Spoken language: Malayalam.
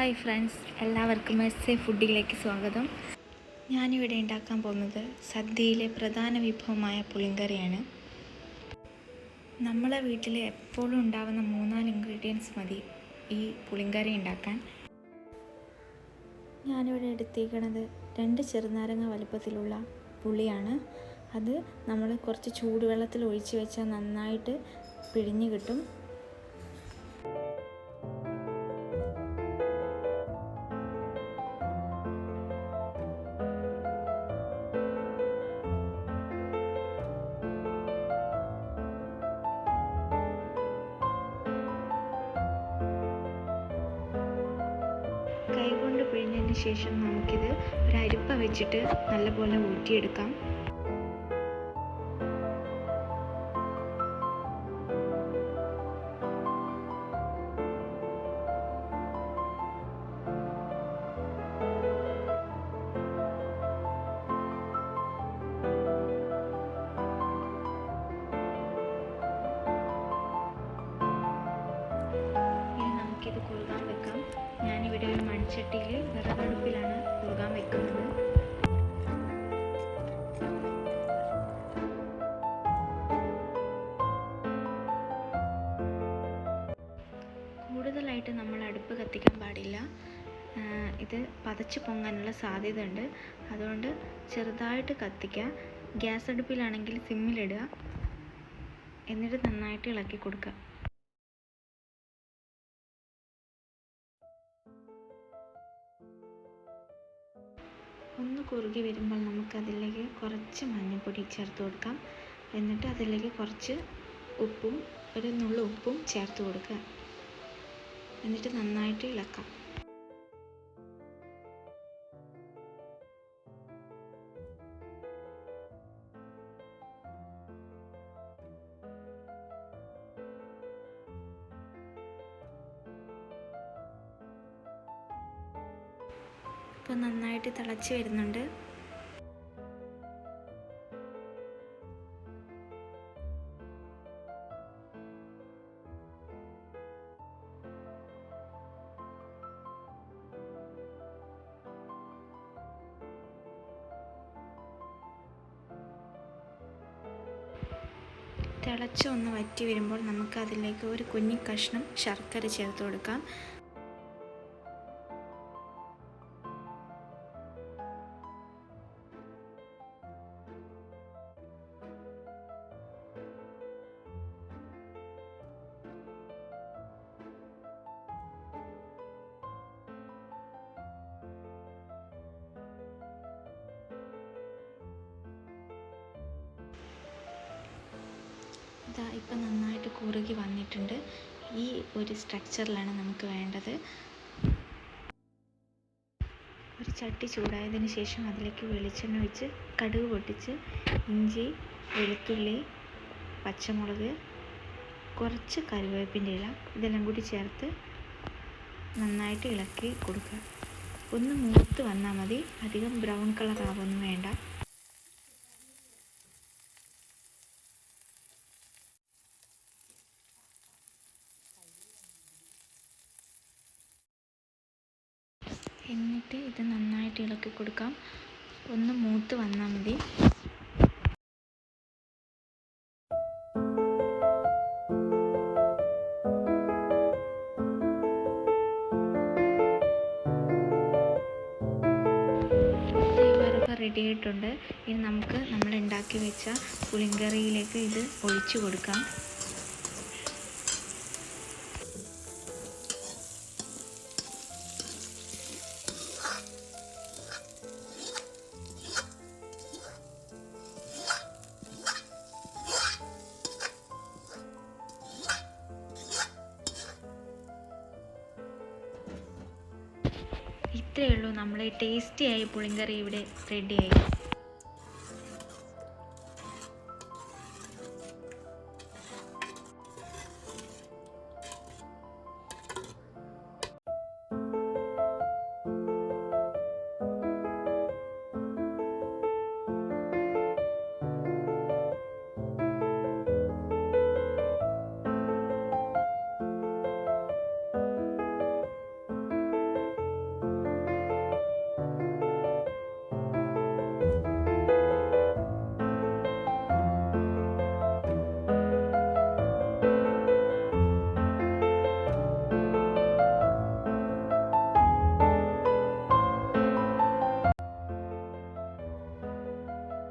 ഹായ് ഫ്രണ്ട്സ്, എല്ലാവർക്കും എസ് എ ഫുഡിലേക്ക് സ്വാഗതം. ഞാനിവിടെ ഉണ്ടാക്കാൻ പോകുന്നത് സദ്യയിലെ പ്രധാന വിഭവമായ പുളിങ്കറിയാണ്. നമ്മളെ വീട്ടിൽ എപ്പോഴും ഉണ്ടാകുന്ന 3-4 ഇൻഗ്രീഡിയൻസ് മതി ഈ പുളിങ്കറി ഉണ്ടാക്കാൻ. ഞാനിവിടെ എടുത്തേക്കുന്നത് 2 ചെറുനാരങ്ങ വലുപ്പത്തിലുള്ള പുളിയാണ്. അത് നമ്മൾ കുറച്ച് ചൂടുവെള്ളത്തിൽ ഒഴിച്ച് വെച്ചാൽ നന്നായിട്ട് പിഴിഞ്ഞ് കിട്ടും. കൈകൊണ്ട് പിഴിഞ്ഞതിന് ശേഷം നമുക്കിത് ഒരു അരിപ്പ വെച്ചിട്ട് നല്ലപോലെ ഊറ്റിയെടുക്കാം. ഇനി നമുക്കിത് കുറുകാൻ വെക്കാം. ഞാനിവിടെ ഒരു മൺചട്ടിയിൽ വിറകടുപ്പിലാണ് കുറുകാൻ വെക്കുന്നത്. കൂടുതലായിട്ട് നമ്മൾ അടുപ്പ് കത്തിക്കാൻ പാടില്ല. ഇത് പതച്ച് പൊങ്ങാനുള്ള സാധ്യത ഉണ്ട്. അതുകൊണ്ട് ചെറുതായിട്ട് കത്തിക്കുക. ഗ്യാസ് അടുപ്പിലാണെങ്കിൽ സിമ്മിലിടുക. എന്നിട്ട് നന്നായിട്ട് ഇളക്കി കൊടുക്കുക. ഒന്ന് കുറുകി വരുമ്പോൾ നമുക്കതിലേക്ക് കുറച്ച് മഞ്ഞൾപ്പൊടി ചേർത്ത് കൊടുക്കാം. എന്നിട്ട് അതിലേക്ക് കുറച്ച് ഉപ്പും ഒരു നുള്ളു ഉപ്പും ചേർത്ത് കൊടുക്കുക. എന്നിട്ട് നന്നായിട്ട് ഇളക്കാം. ഇപ്പോൾ നന്നായിട്ട് തിളച്ച് വരുന്നുണ്ട്. തിളച്ച് ഒന്ന് വറ്റി വരുമ്പോൾ നമുക്ക് അതിലേക്ക് ഒരു കുഞ്ഞി കഷ്ണം ശർക്കര ചേർത്ത് കൊടുക്കാം. ഇപ്പം നന്നായിട്ട് കുറുകി വന്നിട്ടുണ്ട്. ഈ ഒരു സ്ട്രക്ചറിലാണ് നമുക്ക് വേണ്ടത്. ഒരു ചട്ടി ചൂടായതിന് ശേഷം അതിലേക്ക് വെളിച്ചെണ്ണ ഒഴിച്ച് കടുക് പൊട്ടിച്ച് ഇഞ്ചി, വെളുത്തുള്ളി, പച്ചമുളക്, കുറച്ച് കറിവേപ്പിൻ്റെ ഇല ഇതെല്ലാം കൂടി ചേർത്ത് നന്നായിട്ട് ഇളക്കി കൊടുക്കുക. ഒന്ന് മൂത്ത് വന്നാൽ മതി. അധികം ബ്രൗൺ കളർ ആവൊന്നും വേണ്ട. എന്നിട്ട് ഇത് നന്നായിട്ട് ഇളക്കി കൊടുക്കാം. ഒന്ന് മൂത്ത് വന്നാൽ മതി. വറവ് റെഡി ആയിട്ടുണ്ട്. ഇനി നമുക്ക് നമ്മൾ ഉണ്ടാക്കി വെച്ച പുളിങ്കറിയിലേക്ക് ഇത് ഒഴിച്ചു കൊടുക്കാം. ഇത്രയേ ഉള്ളൂ, നമ്മുടെ ടേസ്റ്റിയായ പുളിങ്കറി ഇവിടെ റെഡിയായി.